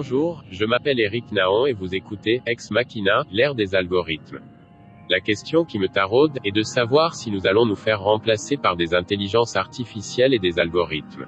Bonjour, je m'appelle Eric Naon et vous écoutez Ex Machina, l'ère des algorithmes. La question qui me taraude est de savoir si nous allons nous faire remplacer par des intelligences artificielles et des algorithmes.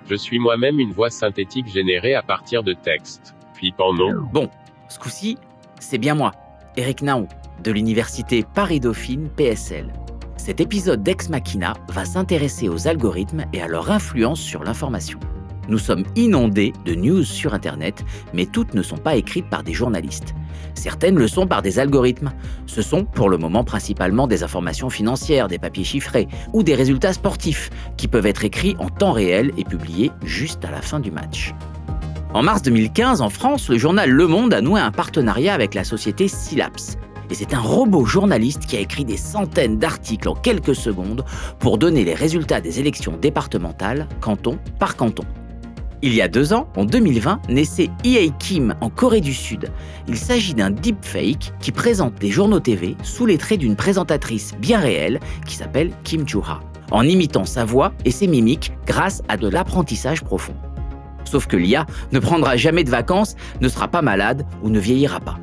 Je suis moi-même une voix synthétique générée à partir de textes. Flippant, non? Bon, ce coup-ci, c'est bien moi, Eric Naon, de l'université Paris-Dauphine PSL. Cet épisode d'Ex Machina va s'intéresser aux algorithmes et à leur influence sur l'information. Nous sommes inondés de news sur Internet, mais toutes ne sont pas écrites par des journalistes. Certaines le sont par des algorithmes. Ce sont, pour le moment, principalement des informations financières, des papiers chiffrés ou des résultats sportifs qui peuvent être écrits en temps réel et publiés juste à la fin du match. En mars 2015, en France, le journal Le Monde a noué un partenariat avec la société Sylaps. Et c'est un robot journaliste qui a écrit des centaines d'articles en quelques secondes pour donner les résultats des élections départementales, canton par canton. Il y a 2 ans, en 2020, naissait EA Kim en Corée du Sud. Il s'agit d'un deepfake qui présente les journaux TV sous les traits d'une présentatrice bien réelle qui s'appelle Kim Joo-ha, en imitant sa voix et ses mimiques grâce à de l'apprentissage profond. Sauf que l'IA ne prendra jamais de vacances, ne sera pas malade ou ne vieillira pas.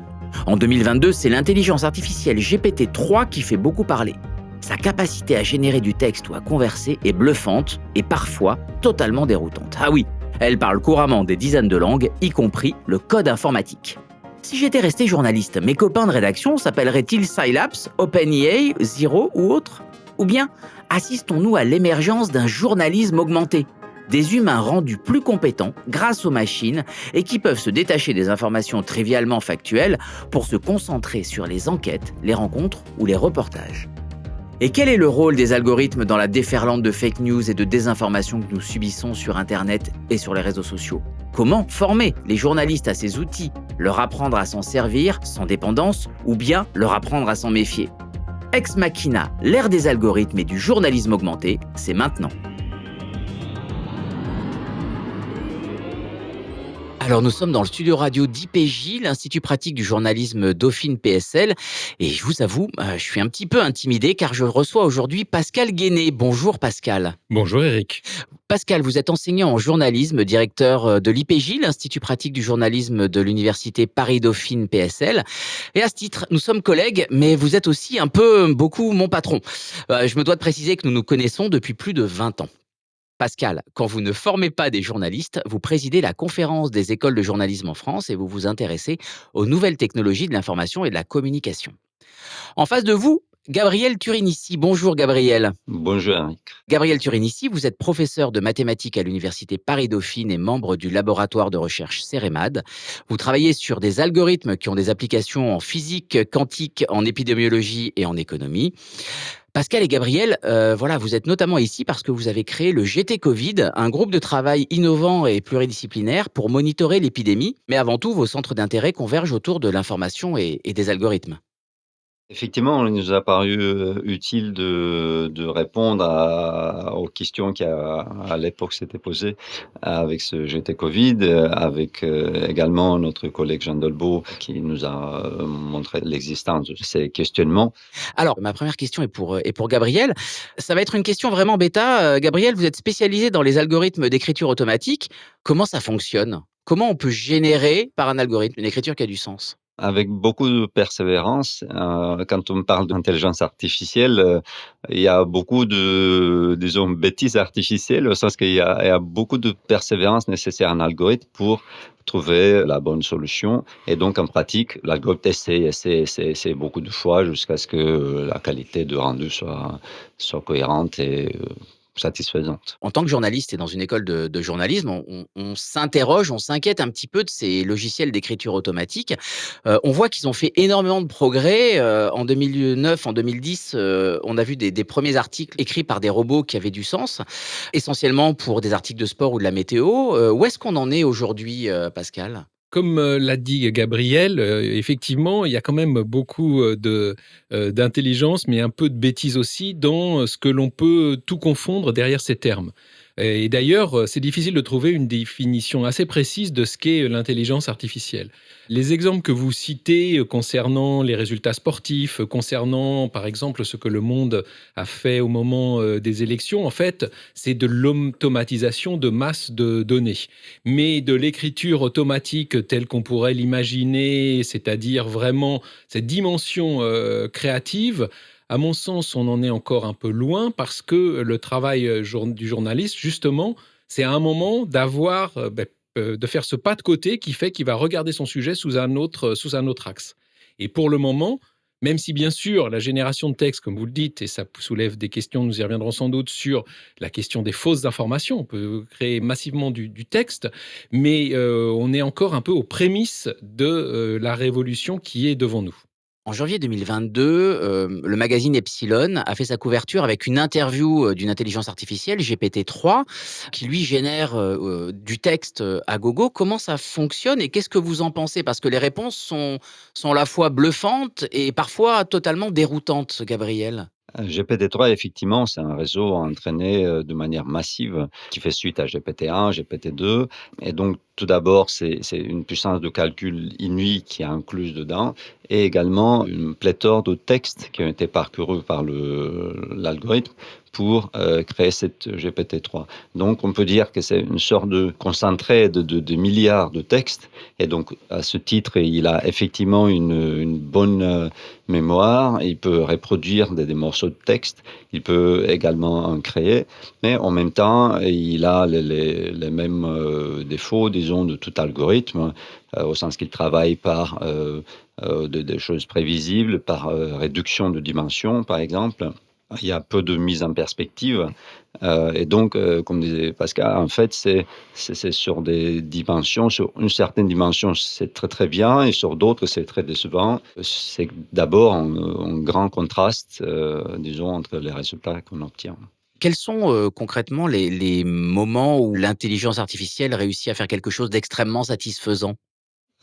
En 2022, c'est l'intelligence artificielle GPT-3 qui fait beaucoup parler. Sa capacité à générer du texte ou à converser est bluffante et parfois totalement déroutante. Ah oui, elle parle couramment des dizaines de langues, y compris le code informatique. Si j'étais resté journaliste, mes copains de rédaction s'appelleraient-ils Sylaps, OpenEA, Zero ou autre? Ou bien assistons-nous à l'émergence d'un journalisme augmenté? Des humains rendus plus compétents grâce aux machines et qui peuvent se détacher des informations trivialement factuelles pour se concentrer sur les enquêtes, les rencontres ou les reportages. Et quel est le rôle des algorithmes dans la déferlante de fake news et de désinformation que nous subissons sur Internet et sur les réseaux sociaux? Comment former les journalistes à ces outils, leur apprendre à s'en servir sans dépendance ou bien leur apprendre à s'en méfier? Ex Machina, l'ère des algorithmes et du journalisme augmenté, c'est maintenant. Alors nous sommes dans le studio radio d'IPJ, l'Institut pratique du journalisme Dauphine PSL, et je vous avoue, je suis un petit peu intimidé car je reçois aujourd'hui Pascal Guéné. Bonjour Pascal. Bonjour Eric. Pascal, vous êtes enseignant en journalisme, directeur de l'IPJ, l'Institut pratique du journalisme de l'Université Paris-Dauphine PSL. Et à ce titre, nous sommes collègues, mais vous êtes aussi beaucoup mon patron. Je me dois de préciser que nous nous connaissons depuis plus de 20 ans. Pascal, quand vous ne formez pas des journalistes, vous présidez la conférence des écoles de journalisme en France et vous vous intéressez aux nouvelles technologies de l'information et de la communication. En face de vous, Gabriel Turinissi. Bonjour Gabriel. Bonjour Eric. Gabriel Turinissi, vous êtes professeur de mathématiques à l'Université Paris-Dauphine et membre du laboratoire de recherche CEREMAD. Vous travaillez sur des algorithmes qui ont des applications en physique quantique, en épidémiologie et en économie. Pascal et Gabriel, vous êtes notamment ici parce que vous avez créé le GT Covid, un groupe de travail innovant et pluridisciplinaire pour monitorer l'épidémie. Mais avant tout, vos centres d'intérêt convergent autour de l'information et des algorithmes. Effectivement, il nous a paru utile de répondre aux questions qui à l'époque s'étaient posées avec ce GT Covid, avec également notre collègue Jean Dolbeau qui nous a montré l'existence de ces questionnements. Alors, ma première question est pour Gabriel. Ça va être une question vraiment bêta. Gabriel, vous êtes spécialisé dans les algorithmes d'écriture automatique. Comment ça fonctionne? Comment on peut générer par un algorithme une écriture qui a du sens? Avec beaucoup de persévérance, quand on parle d'intelligence artificielle, il y a beaucoup de, disons, bêtises artificielles, au sens qu'il y a beaucoup de persévérance nécessaire en algorithme pour trouver la bonne solution. Et donc, en pratique, l'algorithme essaie beaucoup de fois jusqu'à ce que la qualité de rendu soit cohérente et satisfaisante. En tant que journaliste et dans une école de journalisme, on s'interroge, on s'inquiète un petit peu de ces logiciels d'écriture automatique. On voit qu'ils ont fait énormément de progrès. En 2009, en 2010, on a vu des premiers articles écrits par des robots qui avaient du sens, essentiellement pour des articles de sport ou de la météo. Où est-ce qu'on en est aujourd'hui, Pascal ? Comme l'a dit Gabriel, effectivement, il y a quand même beaucoup d'intelligence, mais un peu de bêtise aussi dans ce que l'on peut tout confondre derrière ces termes. Et d'ailleurs, c'est difficile de trouver une définition assez précise de ce qu'est l'intelligence artificielle. Les exemples que vous citez concernant les résultats sportifs, concernant par exemple ce que le monde a fait au moment des élections, en fait, c'est de l'automatisation de masse de données. Mais de l'écriture automatique telle qu'on pourrait l'imaginer, c'est-à-dire vraiment cette dimension créative, à mon sens, on en est encore un peu loin parce que le travail du journaliste, justement, c'est à un moment d'avoir, de faire ce pas de côté qui fait qu'il va regarder son sujet sous un autre axe. Et pour le moment, même si bien sûr la génération de texte, comme vous le dites, et ça soulève des questions, nous y reviendrons sans doute sur la question des fausses informations, on peut créer massivement du texte, mais on est encore un peu aux prémices de la révolution qui est devant nous. En janvier 2022, le magazine Epsilon a fait sa couverture avec une interview d'une intelligence artificielle, GPT-3, qui lui génère du texte à gogo. Comment ça fonctionne et qu'est-ce que vous en pensez? Parce que les réponses sont à la fois bluffantes et parfois totalement déroutantes, Gabriel. GPT-3, effectivement, c'est un réseau entraîné de manière massive qui fait suite à GPT-1, GPT-2. Et donc, tout d'abord, c'est une puissance de calcul inouïe qui est incluse dedans et également une pléthore de textes qui ont été parcourus par l'algorithme pour créer cette GPT-3. Donc, on peut dire que c'est une sorte de concentré de milliards de textes. Et donc, à ce titre, il a effectivement une bonne mémoire. Il peut reproduire des morceaux de texte. Il peut également en créer. Mais en même temps, il a les mêmes défauts, disons, de tout algorithme, au sens qu'il travaille par des choses prévisibles, par réduction de dimensions, par exemple. Il y a peu de mise en perspective. Et donc, comme disait Pascal, en fait, c'est sur des dimensions, sur une certaine dimension, c'est très très bien, et sur d'autres, c'est très décevant. C'est d'abord un grand contraste, disons, entre les résultats qu'on obtient. Quels sont concrètement les moments où l'intelligence artificielle réussit à faire quelque chose d'extrêmement satisfaisant?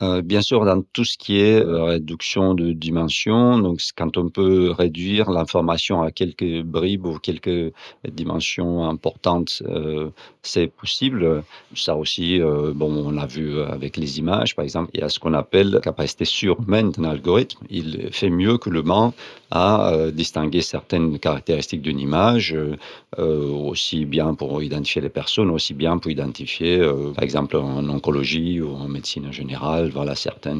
Bien sûr, dans tout ce qui est, réduction de dimensions, donc c quand on peut réduire l'information à quelques bribes ou quelques dimensions importantes, c'est possible. Ça aussi, bon, on l'a vu avec les images, par exemple. Il y a ce qu'on appelle la capacité surhumaine d'un algorithme. Il fait mieux que l'humain à, distinguer certaines caractéristiques d'une image, aussi bien pour identifier les personnes, aussi bien pour identifier, par exemple, en oncologie ou en médecine générale, voilà, certains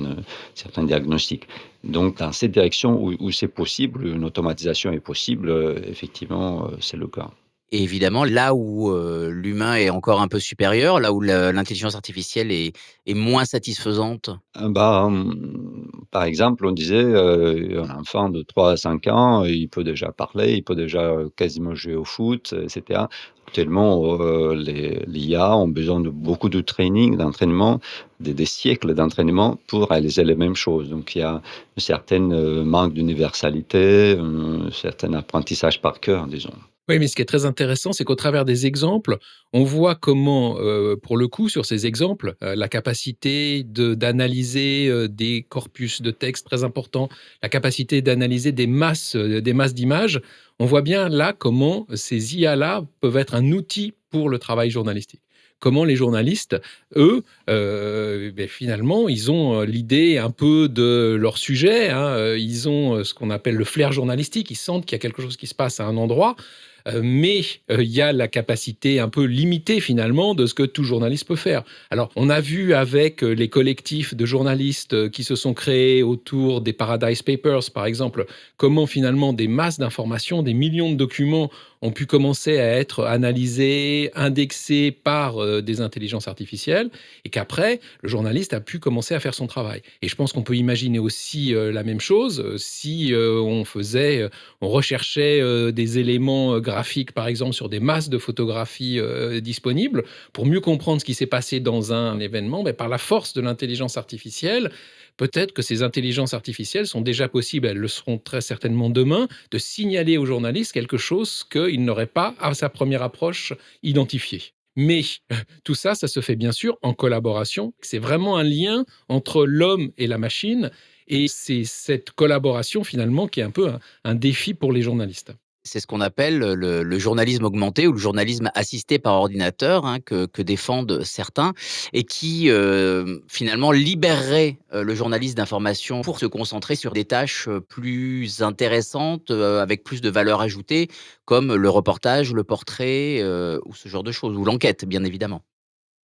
diagnostics. Donc dans cette direction où c'est possible, une automatisation est possible, effectivement, c'est le cas. Et évidemment, là où l'humain est encore un peu supérieur, là où l'intelligence artificielle est moins satisfaisante. Par exemple, on disait, un enfant de 3 à 5 ans, il peut déjà parler, il peut déjà, quasiment jouer au foot, et cetera. Actuellement, l'IA ont besoin de beaucoup de training, d'entraînement, des siècles d'entraînement pour réaliser les mêmes choses. Donc il y a une certaine, manque d'universalité, un certain apprentissage par cœur, disons. Oui, mais ce qui est très intéressant, c'est qu'au travers des exemples, on voit comment, pour le coup, sur ces exemples, la capacité d'analyser, des corpus de textes très importants, la capacité d'analyser des masses d'images, on voit bien là comment ces IA-là peuvent être un outil pour le travail journalistique. Comment les journalistes, eux, finalement, ils ont, l'idée un peu de leur sujet, hein, ils ont, ce qu'on appelle le flair journalistique. Ils sentent qu'il y a quelque chose qui se passe à un endroit. Mais il y a la capacité un peu limitée finalement de ce que tout journaliste peut faire. Alors, on a vu avec les collectifs de journalistes qui se sont créés autour des Paradise Papers, par exemple, comment finalement des masses d'informations, des millions de documents ont pu commencer à être analysés, indexés par des intelligences artificielles, et qu'après, le journaliste a pu commencer à faire son travail. Et je pense qu'on peut imaginer aussi la même chose si on recherchait des éléments graphiques, par exemple, sur des masses de photographies disponibles, pour mieux comprendre ce qui s'est passé dans un événement, mais par la force de l'intelligence artificielle, peut-être que ces intelligences artificielles sont déjà possibles, elles le seront très certainement demain, de signaler aux journalistes quelque chose qu'il n'aurait pas, à sa première approche, identifié. Mais tout ça, ça se fait bien sûr en collaboration. C'est vraiment un lien entre l'homme et la machine. Et c'est cette collaboration finalement qui est un peu un défi pour les journalistes. C'est ce qu'on appelle le journalisme augmenté ou le journalisme assisté par ordinateur, hein, que défendent certains et qui, finalement libérerait, le journaliste d'information pour se concentrer sur des tâches, plus intéressantes, avec plus de valeur ajoutée, comme le reportage, le portrait, ou ce genre de choses, ou l'enquête, bien évidemment.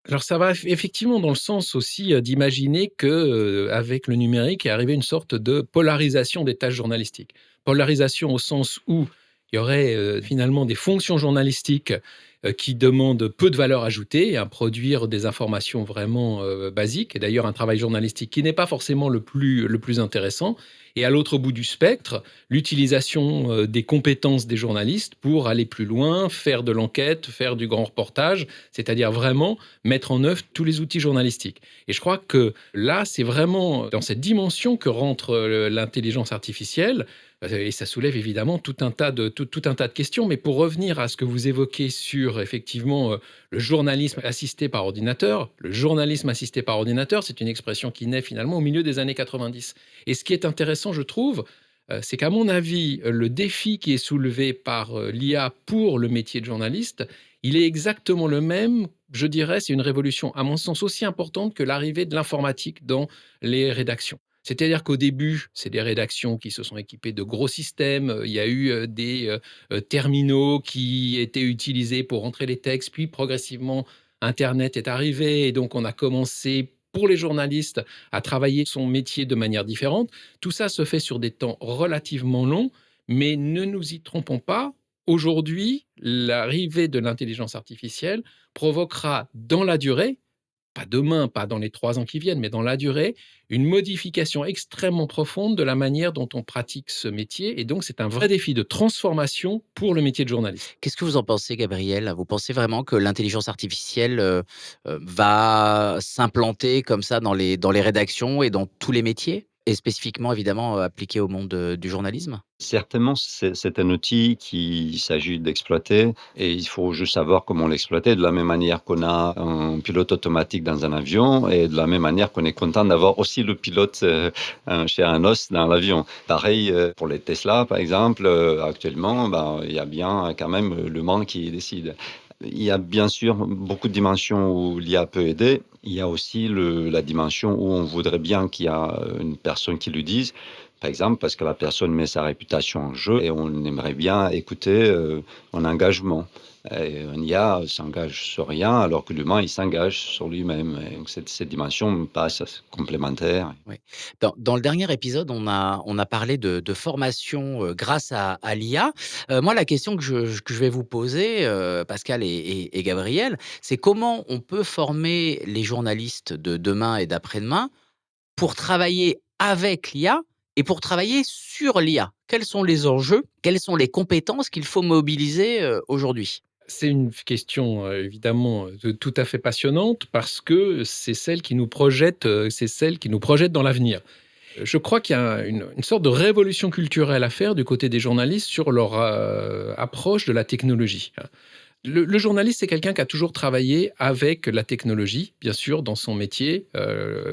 Alors ça va effectivement dans le sens aussi, d'imaginer que, avec le numérique est arrivée une sorte de polarisation des tâches journalistiques. Polarisation au sens où il y aurait, finalement des fonctions journalistiques, qui demandent peu de valeur ajoutée à produire des informations vraiment, basiques et d'ailleurs un travail journalistique qui n'est pas forcément le plus intéressant et à l'autre bout du spectre, l'utilisation, des compétences des journalistes pour aller plus loin, faire de l'enquête, faire du grand reportage, c'est-à-dire vraiment mettre en œuvre tous les outils journalistiques. Et je crois que là, c'est vraiment dans cette dimension que rentre l'intelligence artificielle. Et ça soulève évidemment tout un tas de questions. Mais pour revenir à ce que vous évoquez sur effectivement le journalisme assisté par ordinateur, le journalisme assisté par ordinateur, c'est une expression qui naît finalement au milieu des années 90. Et ce qui est intéressant, je trouve, c'est qu'à mon avis, le défi qui est soulevé par l'IA pour le métier de journaliste, il est exactement le même, je dirais, c'est une révolution, à mon sens, aussi importante que l'arrivée de l'informatique dans les rédactions. C'est-à-dire qu'au début, c'est des rédactions qui se sont équipées de gros systèmes. Il y a eu des terminaux qui étaient utilisés pour entrer les textes, puis progressivement, Internet est arrivé et donc on a commencé pour les journalistes à travailler son métier de manière différente. Tout ça se fait sur des temps relativement longs, mais ne nous y trompons pas, aujourd'hui, l'arrivée de l'intelligence artificielle provoquera dans la durée, pas demain, pas dans les 3 ans qui viennent, mais dans la durée, une modification extrêmement profonde de la manière dont on pratique ce métier. Et donc, c'est un vrai défi de transformation pour le métier de journaliste. Qu'est-ce que vous en pensez, Gabriel? Vous pensez vraiment que l'intelligence artificielle, va s'implanter comme ça dans les rédactions et dans tous les métiers? Et spécifiquement, évidemment, appliqué au monde, du journalisme? Certainement, c'est un outil qu'il s'agit d'exploiter et il faut juste savoir comment l'exploiter. De la même manière qu'on a un pilote automatique dans un avion et de la même manière qu'on est content d'avoir aussi le pilote chez un os dans l'avion. Pareil pour les Tesla, par exemple, actuellement, ben, il y a bien quand même le monde qui décide. Il y a bien sûr beaucoup de dimensions où l'IA peut aider. Il y a aussi la dimension où on voudrait bien qu'il y a une personne qui le dise. Par exemple, parce que la personne met sa réputation en jeu et on aimerait bien écouter mon engagement. Et un IA s'engage sur rien alors que l'humain, il s'engage sur lui-même. Et donc cette dimension me passe complémentaire. Oui. Dans le dernier épisode, on a parlé de formation, grâce à l'IA. Moi, la question que je vais vous poser, Pascal et Gabriel, c'est comment on peut former les journalistes de demain et d'après-demain pour travailler avec l'IA et pour travailler sur l'IA? Quels sont les enjeux? Quelles sont les compétences qu'il faut mobiliser, aujourd'hui? C'est une question évidemment tout à fait passionnante parce que c'est celle qui nous projette dans l'avenir. Je crois qu'il y a une sorte de révolution culturelle à faire du côté des journalistes sur leur approche de la technologie. Le journaliste, c'est quelqu'un qui a toujours travaillé avec la technologie, bien sûr, dans son métier.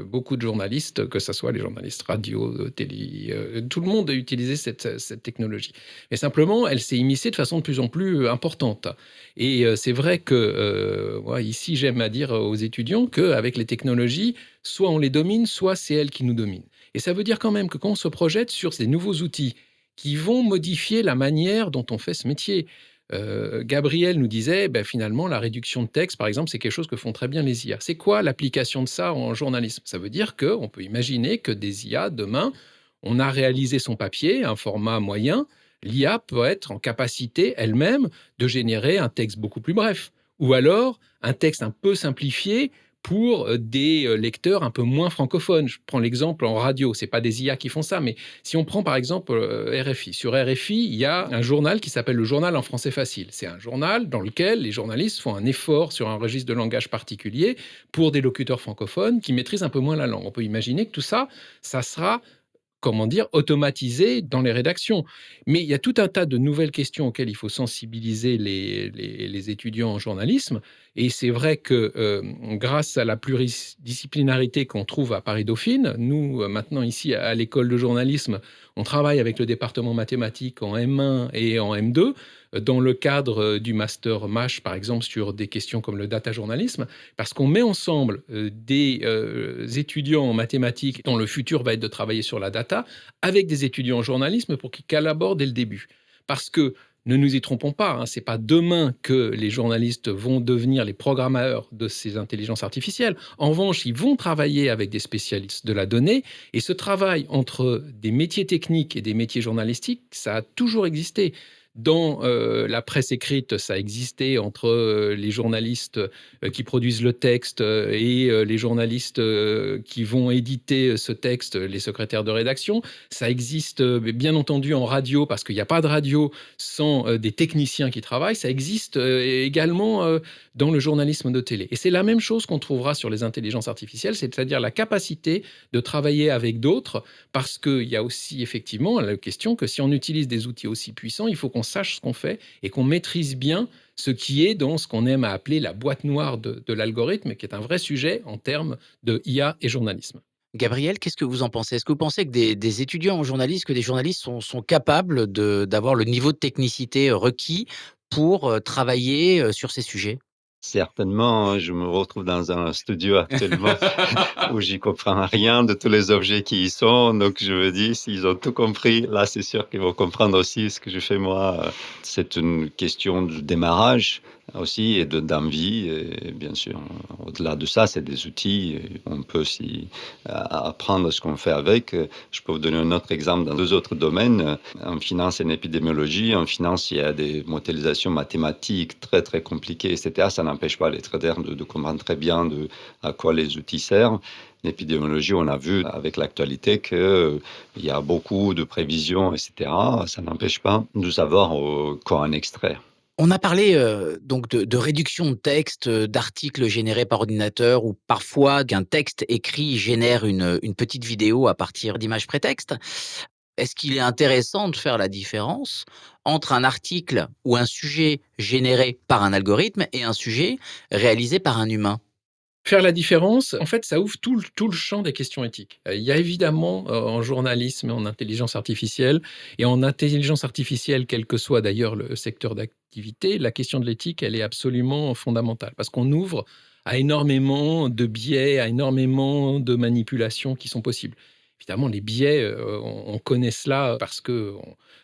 Beaucoup de journalistes, que ce soit les journalistes radio, télé, tout le monde a utilisé cette technologie. Mais simplement, elle s'est immiscée de façon de plus en plus importante. Et c'est vrai que, moi, ici, j'aime à dire aux étudiants qu'avec les technologies, soit on les domine, soit c'est elles qui nous dominent. Et ça veut dire quand même que quand on se projette sur ces nouveaux outils qui vont modifier la manière dont on fait ce métier, Gabriel nous disait, ben, finalement, la réduction de texte, par exemple, c'est quelque chose que font très bien les IA. C'est quoi l'application de ça en journalisme? Ça veut dire qu'on peut imaginer que des IA, demain, on a réalisé son papier, un format moyen, l'IA peut être en capacité elle-même de générer un texte beaucoup plus bref. Ou alors un texte un peu simplifié pour des lecteurs un peu moins francophones. Je prends l'exemple en radio, c'est pas des IA qui font ça, mais si on prend par exemple RFI, sur RFI, il y a un journal qui s'appelle le journal en français facile. C'est un journal dans lequel les journalistes font un effort sur un registre de langage particulier pour des locuteurs francophones qui maîtrisent un peu moins la langue. On peut imaginer que tout ça, ça sera automatisé dans les rédactions. Mais il y a tout un tas de nouvelles questions auxquelles il faut sensibiliser les étudiants en journalisme. Et c'est vrai que grâce à la pluridisciplinarité qu'on trouve à Paris-Dauphine, nous, maintenant ici à l'école de journalisme, on travaille avec le département mathématiques en M1 et en M2, dans le cadre du master MASH, par exemple, sur des questions comme le data journalisme, parce qu'on met ensemble des étudiants en mathématiques dont le futur va être de travailler sur la data, avec des étudiants en journalisme pour qu'ils collaborent dès le début. Parce que, ne nous y trompons pas, ce n'est pas demain que les journalistes vont devenir les programmeurs de ces intelligences artificielles. En revanche, ils vont travailler avec des spécialistes de la donnée, et ce travail entre des métiers techniques et des métiers journalistiques, ça a toujours existé. Dans la presse écrite, ça existait entre les journalistes qui produisent le texte et les journalistes qui vont éditer ce texte, les secrétaires de rédaction. Ça existe bien entendu en radio, parce qu'il n'y a pas de radio sans des techniciens qui travaillent. Ça existe également dans le journalisme de télé. Et c'est la même chose qu'on trouvera sur les intelligences artificielles, c'est-à-dire la capacité de travailler avec d'autres, parce qu'il y a aussi effectivement la question que si on utilise des outils aussi puissants, il faut qu'on sache ce qu'on fait et qu'on maîtrise bien ce qui est dans ce qu'on aime à appeler la boîte noire de l'algorithme, qui est un vrai sujet en termes de IA et journalisme. Gabriel, qu'est-ce que vous en pensez? Est-ce que vous pensez que des étudiants en journalisme, que des journalistes sont capables d'avoir le niveau de technicité requis pour travailler sur ces sujets? Certainement, je me retrouve dans un studio actuellement où j'y comprends rien de tous les objets qui y sont. Donc je me dis, s'ils ont tout compris, là c'est sûr qu'ils vont comprendre aussi ce que je fais moi. C'est une question de démarrage aussi et d'envie. Et bien sûr, au-delà de ça, c'est des outils. Et on peut aussi apprendre ce qu'on fait avec. Je peux vous donner un autre exemple dans deux autres domaines. En finance et en épidémiologie, en finance, il y a des modélisations mathématiques très très compliquées, etc. Ça n'empêche pas les traders de comprendre très bien à quoi les outils servent. En épidémiologie, on a vu avec l'actualité qu'il y a beaucoup de prévisions, etc. Ça n'empêche pas de savoir quoi en extraire. On a parlé donc de réduction de texte, d'articles générés par ordinateur, ou parfois qu'un texte écrit génère une petite vidéo à partir d'images prétextes. Est-ce qu'il est intéressant de faire la différence entre un article ou un sujet généré par un algorithme et un sujet réalisé par un humain? Faire la différence, en fait, ça ouvre tout le champ des questions éthiques. Il y a évidemment en journalisme et en intelligence artificielle, quel que soit d'ailleurs le secteur d'activité, la question de l'éthique, elle est absolument fondamentale, parce qu'on ouvre à énormément de biais, à énormément de manipulations qui sont possibles. Évidemment, les biais, on connaît cela parce que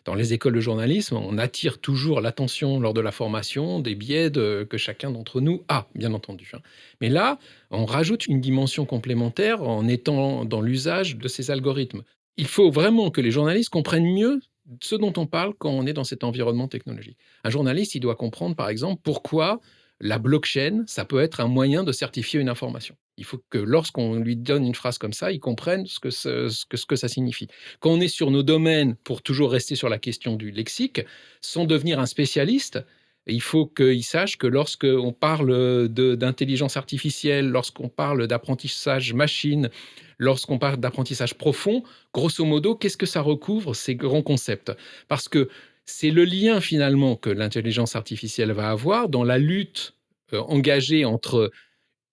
dans les écoles de journalisme, on attire toujours l'attention lors de la formation des biais que chacun d'entre nous a, bien entendu. Mais là, on rajoute une dimension complémentaire en étant dans l'usage de ces algorithmes. Il faut vraiment que les journalistes comprennent mieux ce dont on parle quand on est dans cet environnement technologique. Un journaliste, il doit comprendre, par exemple, pourquoi la blockchain, ça peut être un moyen de certifier une information. Il faut que lorsqu'on lui donne une phrase comme ça, il comprenne ce que ça signifie. Quand on est sur nos domaines, pour toujours rester sur la question du lexique, sans devenir un spécialiste, il faut qu'il sache que lorsqu'on parle d'intelligence artificielle, lorsqu'on parle d'apprentissage machine, lorsqu'on parle d'apprentissage profond, grosso modo, qu'est-ce que ça recouvre, ces grands concepts? Parce que c'est le lien finalement que l'intelligence artificielle va avoir dans la lutte engagée entre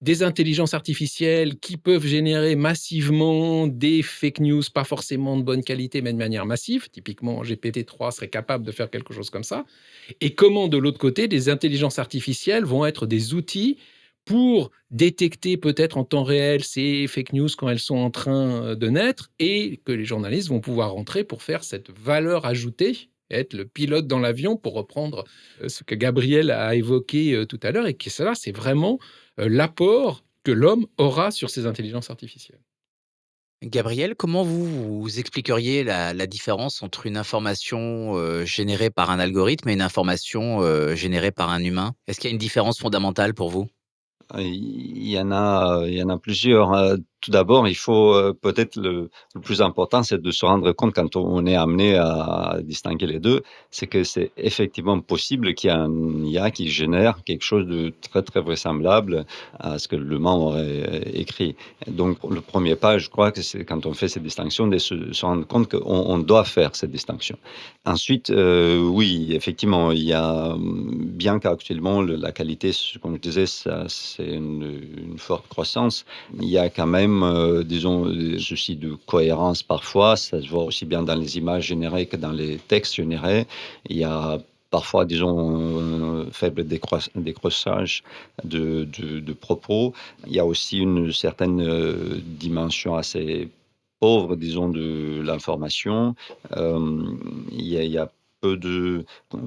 des intelligences artificielles qui peuvent générer massivement des fake news, pas forcément de bonne qualité, mais de manière massive. Typiquement, GPT-3 serait capable de faire quelque chose comme ça. Et comment, de l'autre côté, des intelligences artificielles vont être des outils pour détecter peut-être en temps réel ces fake news quand elles sont en train de naître, et que les journalistes vont pouvoir rentrer pour faire cette valeur ajoutée, être le pilote dans l'avion, pour reprendre ce que Gabriel a évoqué tout à l'heure, et que cela, c'est vraiment l'apport que l'homme aura sur ces intelligences artificielles. Gabriel, comment vous expliqueriez la différence entre une information générée par un algorithme et une information générée par un humain? Est-ce qu'il y a une différence fondamentale pour vous? Il y en a plusieurs. tout d'abord, il faut, peut-être le plus important, c'est de se rendre compte quand on est amené à distinguer les 2, c'est que c'est effectivement possible qu'il y ait un IA qui génère quelque chose de très, très vraisemblable à ce que l'humain aurait écrit. Donc le premier pas, je crois que c'est quand on fait ces distinctions, de se rendre compte qu'on on doit faire cette distinction. Ensuite, oui, effectivement, il y a, bien qu'actuellement la qualité, comme je disais, ça c'est une forte croissance, il y a quand même, disons, des soucis de cohérence parfois. Ça se voit aussi bien dans les images générées que dans les textes générés. Il y a parfois, disons, faible décrochage de propos. Il y a aussi une certaine, dimension assez pauvre, disons, de l'information. Il y a peu de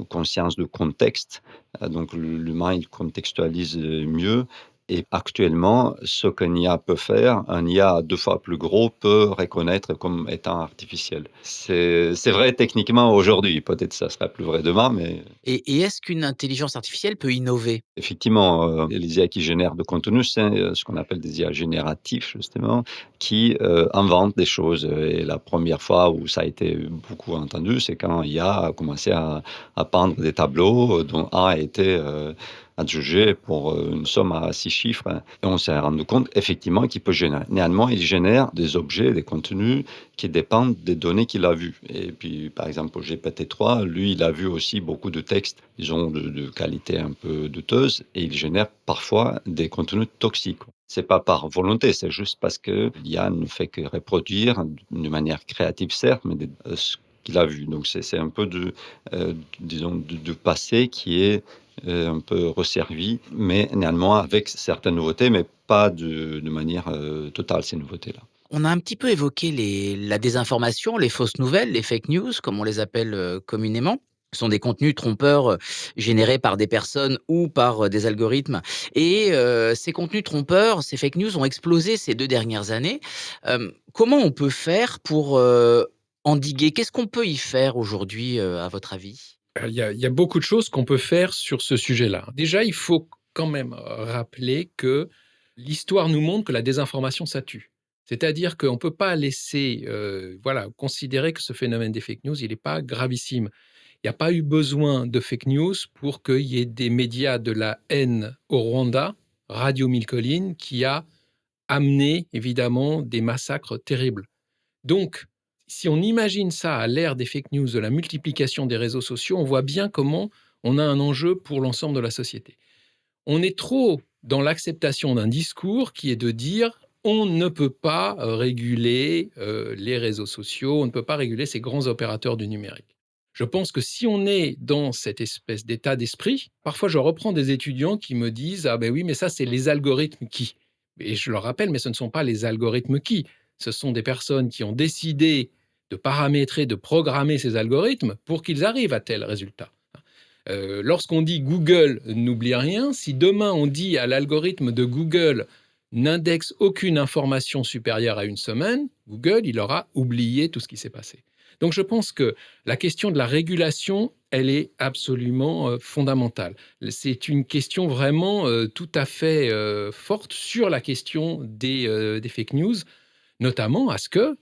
conscience de contexte, donc l'humain, il contextualise, mieux. Et actuellement, ce qu'un IA peut faire, un IA 2 fois plus gros peut reconnaître comme étant artificiel. C'est vrai techniquement aujourd'hui, peut-être ça sera plus vrai demain, mais Et est-ce qu'une intelligence artificielle peut innover? effectivement, les IA qui génèrent de contenu, c'est, ce qu'on appelle des IA génératifs justement, qui, inventent des choses, et la première fois où ça a été beaucoup entendu, c'est quand IA a commencé à peindre des tableaux, dont un a été, adjugé pour, une somme à 6 chiffres, hein. Et on s'est rendu compte effectivement qu'il peut générer. Néanmoins, il génère des objets, des contenus qui dépendent des données qu'il a vues. Et puis, par exemple, pour GPT-3, lui, il a vu aussi beaucoup de textes, disons, de qualité un peu douteuse, et il génère parfois des contenus toxiques. C'est pas par volonté, c'est juste parce que l'IA ne fait que reproduire de manière créative, certes, mais ce qu'il a vu. Donc c'est un peu disons, du passé qui est, un peu resservi, mais néanmoins avec certaines nouveautés, mais pas de manière, totale, ces nouveautés-là. On a un petit peu évoqué la désinformation, les fausses nouvelles, les fake news, comme on les appelle communément. Ce sont des contenus trompeurs générés par des personnes ou par des algorithmes. Et ces contenus trompeurs, ces fake news ont explosé ces 2 dernières années. Comment on peut faire pour endiguer? Qu'est-ce qu'on peut y faire aujourd'hui, à votre avis? Il y a beaucoup de choses qu'on peut faire sur ce sujet-là. Déjà, il faut quand même rappeler que l'histoire nous montre que la désinformation, ça tue. C'est-à-dire qu'on ne peut pas laisser, voilà, considérer que ce phénomène des fake news, il n'est pas gravissime. Il n'y a pas eu besoin de fake news pour qu'il y ait des médias de la haine au Rwanda, Radio Mille Collines, qui a amené évidemment des massacres terribles. Donc, si on imagine ça à l'ère des fake news, de la multiplication des réseaux sociaux, on voit bien comment on a un enjeu pour l'ensemble de la société. On est trop dans l'acceptation d'un discours qui est de dire on ne peut pas réguler les réseaux sociaux, on ne peut pas réguler ces grands opérateurs du numérique. Je pense que si on est dans cette espèce d'état d'esprit, parfois je reprends des étudiants qui me disent ah ben oui mais ça c'est les algorithmes qui. Et je leur rappelle mais ce ne sont pas les algorithmes qui, ce sont des personnes qui ont décidé de paramétrer, de programmer ces algorithmes pour qu'ils arrivent à tel résultat. Lorsqu'on dit Google n'oublie rien, si demain on dit à l'algorithme de Google n'indexe aucune information supérieure à une semaine, Google, il aura oublié tout ce qui s'est passé. Donc je pense que la question de la régulation, elle est absolument fondamentale. C'est une question vraiment tout à fait forte sur la question des fake news, notamment à ce que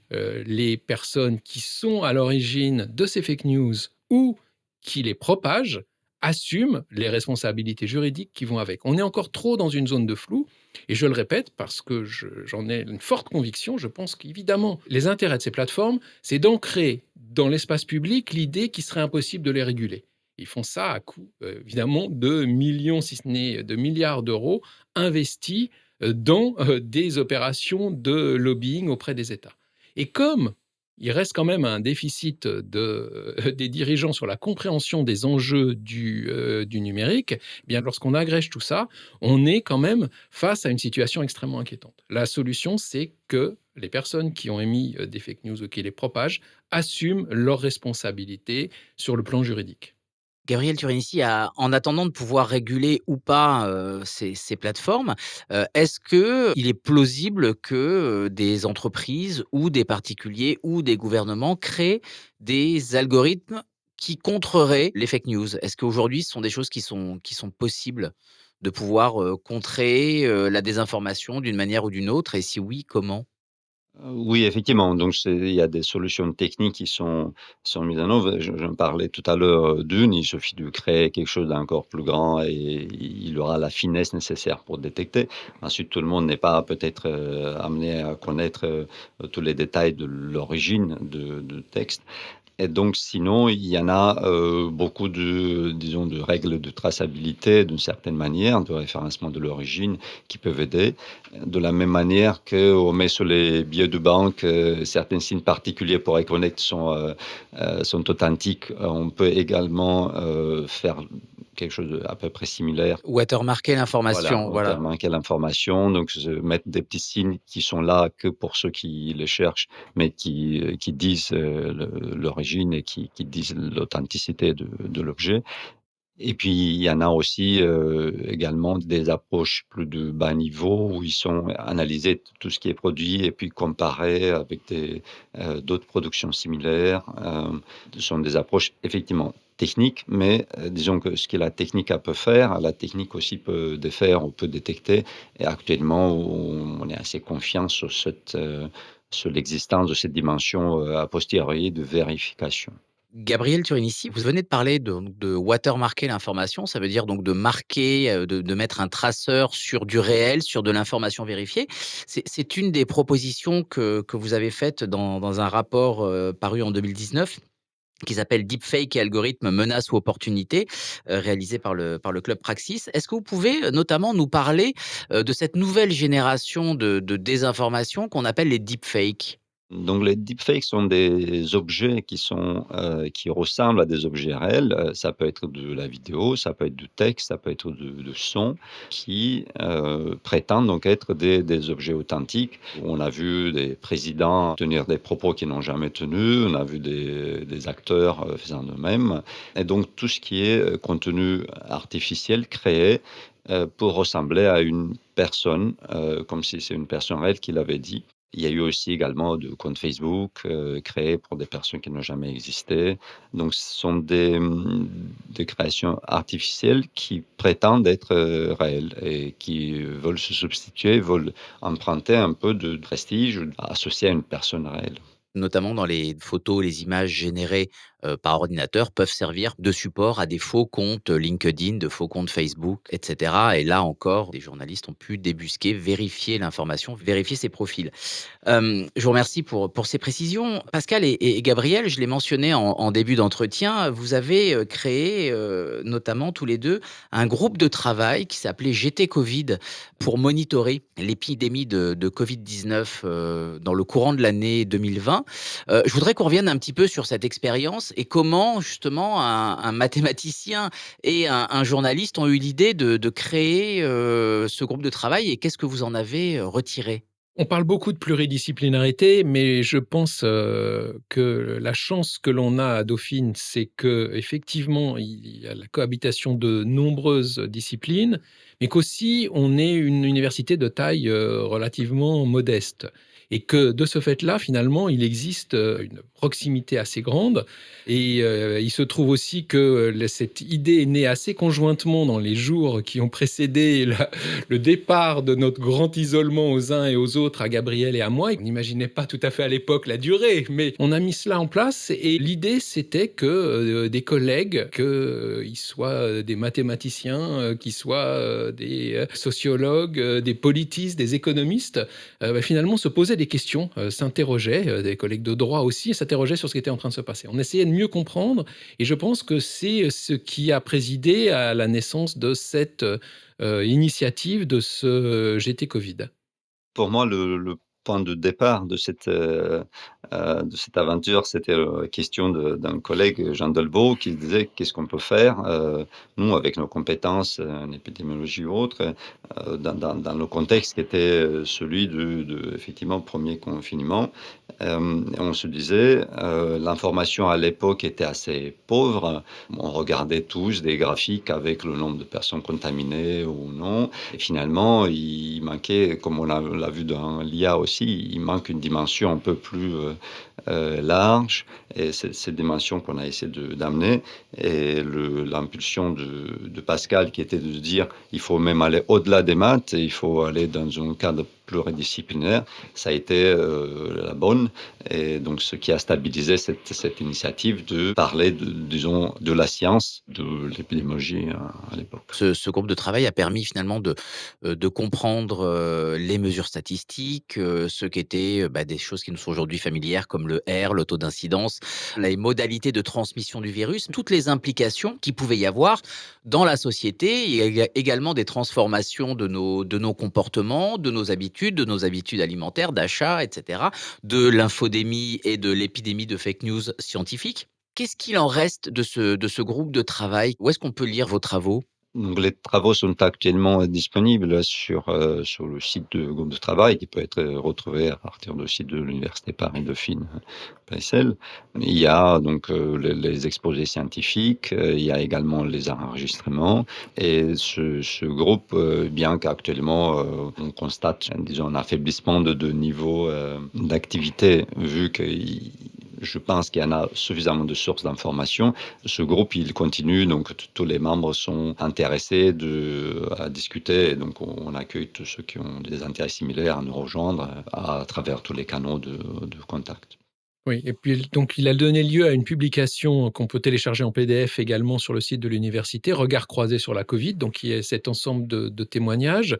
les personnes qui sont à l'origine de ces fake news ou qui les propagent assument les responsabilités juridiques qui vont avec. On est encore trop dans une zone de flou, et je le répète parce que j'en ai une forte conviction, je pense qu'évidemment, les intérêts de ces plateformes, c'est d'ancrer dans l'espace public l'idée qu'il serait impossible de les réguler. Ils font ça à coût, évidemment, de millions, si ce n'est de milliards d'euros investis dans des opérations de lobbying auprès des États. Et comme il reste quand même un déficit des dirigeants sur la compréhension des enjeux du numérique, eh bien, lorsqu'on agrège tout ça, on est quand même face à une situation extrêmement inquiétante. La solution, c'est que les personnes qui ont émis des fake news ou qui les propagent assument leurs responsabilités sur le plan juridique. Gabriel Turinici, en attendant de pouvoir réguler ou pas ces plateformes, est-ce qu'il est plausible que des entreprises ou des particuliers ou des gouvernements créent des algorithmes qui contreraient les fake news? Est-ce qu'aujourd'hui, ce sont des choses qui sont possibles de pouvoir contrer la désinformation d'une manière ou d'une autre? Et si oui, comment? Oui, effectivement, donc il y a des solutions techniques qui sont mises en œuvre. Je parlais tout à l'heure d'une, il suffit de créer quelque chose d'encore plus grand et il aura la finesse nécessaire pour détecter. Ensuite, tout le monde n'est pas peut-être, amené à connaître, tous les détails de l'origine de texte. Et donc sinon, il y en a, beaucoup de disons de règles de traçabilité d'une certaine manière, de référencement de l'origine qui peuvent aider. De la même manière qu'on met sur les billets de banque, certains signes particuliers pour reconnaître sont authentiques. On peut également, faire quelque chose d'à peu près similaire. Watermarker Voilà, l'information, voilà. entièrement quelle information, donc mettre des petits signes qui sont là que pour ceux qui les cherchent, mais qui disent, l'origine et qui disent l'authenticité de l'objet. Et puis il y en a aussi, également des approches plus de bas niveau où ils sont analysés tout ce qui est produit et puis comparés avec d'autres productions similaires. Ce sont des approches effectivement techniques, mais disons que ce que la technique elle peut faire, la technique aussi peut défaire ou peut détecter et actuellement on est assez confiant sur l'existence de cette dimension, a posteriori de vérification. Gabriel Turinissi, vous venez de parler de watermarker l'information, ça veut dire donc de marquer, de mettre un traceur sur du réel, sur de l'information vérifiée. C'est une des propositions que vous avez faites dans un rapport, paru en 2019 qui s'appelle «Deepfake et algorithmes, menaces ou opportunités», réalisé par le club Praxis. Est-ce que vous pouvez, notamment nous parler, de cette nouvelle génération de désinformation qu'on appelle les deepfakes? Donc les deepfakes sont des objets qui ressemblent à des objets réels. Ça peut être de la vidéo, ça peut être du texte, ça peut être de son qui, prétendent donc être des objets authentiques. On a vu des présidents tenir des propos qu'ils n'ont jamais tenus, on a vu des acteurs, faisant de même et donc tout ce qui est, contenu artificiel créé, pour ressembler à une personne, comme si c'est une personne réelle qui l'avait dit. Il y a eu aussi également de comptes Facebook, créés pour des personnes qui n'ont jamais existé. Donc ce sont des créations artificielles qui prétendent être, réelles et qui veulent se substituer, veulent emprunter un peu de prestige associé à une personne réelle. Notamment dans les photos, les images générées, par ordinateur peuvent servir de support à des faux comptes LinkedIn, de faux comptes Facebook et cetera et là encore, des journalistes ont pu débusquer, vérifier l'information, vérifier ces profils. Je vous remercie pour ces précisions. Pascal et Gabriel, je l'ai mentionné en début d'entretien, vous avez, créé, notamment tous les 2, un groupe de travail qui s'appelait GT Covid pour monitorer l'épidémie de Covid-19, dans le courant de l'année 2020. Je voudrais qu'on revienne un petit peu sur cette expérience et comment justement un mathématicien et un journaliste ont eu l'idée de créer, ce groupe de travail et qu'est-ce que vous en avez, retiré? On parle beaucoup de pluridisciplinarité, mais je pense, que la chance que l'on a à Dauphine, c'est qu'effectivement, il y a la cohabitation de nombreuses disciplines, mais qu'aussi on est une université de taille, relativement modeste et que de ce fait-là, finalement, il existe, une proximité assez grande et il se trouve aussi que cette idée est née assez conjointement dans les jours qui ont précédé le départ de notre grand isolement aux uns et aux autres, à Gabriel et à moi. On n'imaginait pas tout à fait à l'époque la durée, mais on a mis cela en place et l'idée c'était que des collègues, qu'ils soient des mathématiciens, qu'ils soient des sociologues, des politistes, des économistes, finalement se posaient des questions, s'interrogeaient, des collègues de droit aussi, s'interrogeaient sur ce qui était en train de se passer. On essayait de mieux comprendre et je pense que c'est ce qui a présidé à la naissance de cette initiative de ce GT Covid. Pour moi, le point de départ de cette aventure, c'était, question d'un collègue, Jean Delvaux, qui disait: «Qu'est-ce qu'on peut faire, nous, avec nos compétences, en épidémiologie ou autre, dans le contexte qui était, celui de effectivement, 1er confinement». On se disait, l'information à l'époque était assez pauvre. On regardait tous des graphiques avec le nombre de personnes contaminées ou non et finalement, il manquait, comme on l'a vu dans l'IA aussi, il manque une dimension un peu plus, large, et c'est cette dimension qu'on a essayé d'amener. Et l'impulsion de Pascal, qui était de dire il faut même aller au-delà des maths, et il faut aller dans un cadre pluridisciplinaire, ça a été la bonne. Et donc, ce qui a stabilisé cette initiative de parler, de la science, de l'épidémiologie à l'époque. Ce groupe de travail a permis finalement de comprendre les mesures statistiques, ce qu'étaient des choses qui nous sont aujourd'hui familières comme le R, le taux d'incidence, les modalités de transmission du virus, toutes les implications qu'il pouvait y avoir dans la société. Il y a également des transformations de nos comportements, de nos habitudes alimentaires, d'achat, etc., de l'infodémie et de l'épidémie de fake news scientifiques. Qu'est-ce qu'il en reste de ce groupe de travail? Où est-ce qu'on peut lire vos travaux? Donc, les travaux sont actuellement disponibles sur le site du groupe de travail, qui peut être retrouvé à partir du site de l'Université Paris-Dauphine PSL. Il y a donc les exposés scientifiques, il y a également les enregistrements. Et ce groupe, bien qu'actuellement on constate, disons, un affaiblissement de niveau d'activité, vu que je pense qu'il y en a suffisamment de sources d'informations. Ce groupe, il continue, donc tous les membres sont intéressés à discuter. Et donc, on accueille tous ceux qui ont des intérêts similaires à nous rejoindre à travers tous les canaux de contact. Oui, et puis donc il a donné lieu à une publication qu'on peut télécharger en PDF également sur le site de l'université, Regard croisé sur la Covid, donc qui est cet ensemble de témoignages.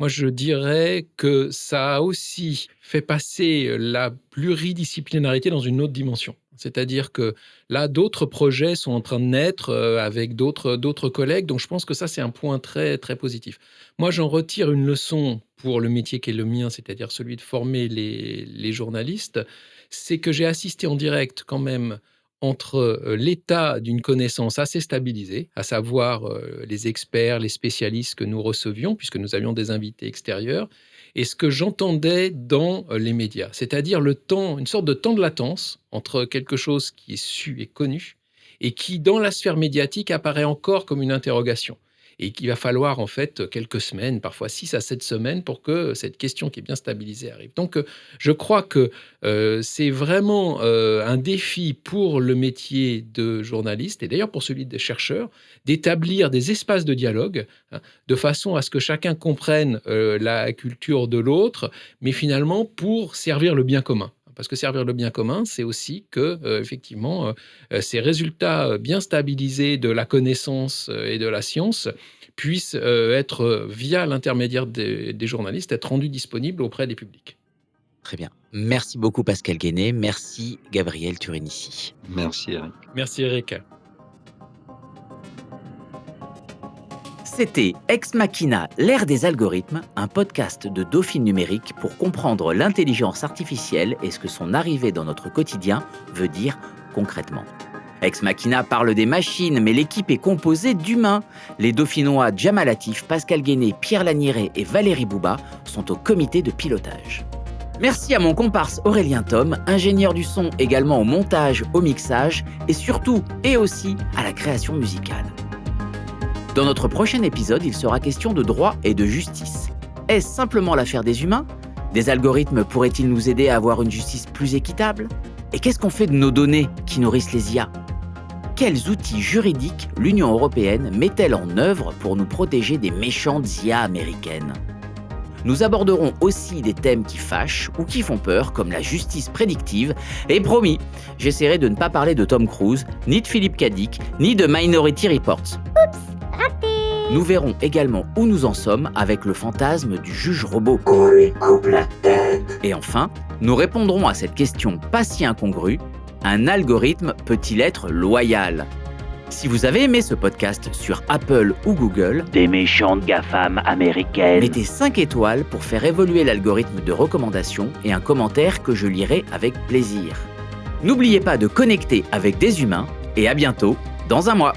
Moi, je dirais que ça a aussi fait passer la pluridisciplinarité dans une autre dimension. C'est-à-dire que là, d'autres projets sont en train de naître avec d'autres collègues. Donc, je pense que ça, c'est un point très, très positif. Moi, j'en retire une leçon pour le métier qui est le mien, c'est-à-dire celui de former les journalistes. C'est que j'ai assisté en direct quand même entre l'état d'une connaissance assez stabilisée, à savoir les experts, les spécialistes que nous recevions, puisque nous avions des invités extérieurs, et ce que j'entendais dans les médias, c'est-à-dire une sorte de temps de latence entre quelque chose qui est su et connu, et qui, dans la sphère médiatique, apparaît encore comme une interrogation. Et qu'il va falloir en fait quelques semaines, parfois 6 à 7 semaines, pour que cette question qui est bien stabilisée arrive. Donc je crois que c'est vraiment un défi pour le métier de journaliste, et d'ailleurs pour celui de chercheur, d'établir des espaces de dialogue, de façon à ce que chacun comprenne la culture de l'autre, mais finalement pour servir le bien commun. Parce que servir le bien commun, c'est aussi que, effectivement, ces résultats bien stabilisés de la connaissance et de la science puissent être, via l'intermédiaire des journalistes, être rendus disponibles auprès des publics. Très bien. Merci beaucoup Pascal Guéné. Merci Gabriel Turinici. Merci Eric. Merci Eric. C'était Ex Machina, l'ère des algorithmes, un podcast de Dauphine Numérique pour comprendre l'intelligence artificielle et ce que son arrivée dans notre quotidien veut dire concrètement. Ex Machina parle des machines, mais l'équipe est composée d'humains. Les Dauphinois Jamal Latif, Pascal Guéné, Pierre Laniret et Valérie Bouba sont au comité de pilotage. Merci à mon comparse Aurélien Thom, ingénieur du son également au montage, au mixage et surtout et aussi à la création musicale. Dans notre prochain épisode, il sera question de droit et de justice. Est-ce simplement l'affaire des humains ? Des algorithmes pourraient-ils nous aider à avoir une justice plus équitable ? Et qu'est-ce qu'on fait de nos données qui nourrissent les IA ? Quels outils juridiques l'Union européenne met-elle en œuvre pour nous protéger des méchantes IA américaines ? Nous aborderons aussi des thèmes qui fâchent ou qui font peur, comme la justice prédictive. Et promis, j'essaierai de ne pas parler de Tom Cruise, ni de Philippe Cadic, ni de Minority Report. Oups, raté. Nous verrons également où nous en sommes avec le fantasme du juge robot. Qu'on lui coupe la tête. Et enfin, nous répondrons à cette question pas si incongrue. Un algorithme peut-il être loyal ? Si vous avez aimé ce podcast sur Apple ou Google, Des méchantes GAFAM américaines. mettez 5 étoiles pour faire évoluer l'algorithme de recommandation et un commentaire que je lirai avec plaisir. N'oubliez pas de connecter avec des humains et à bientôt dans un mois.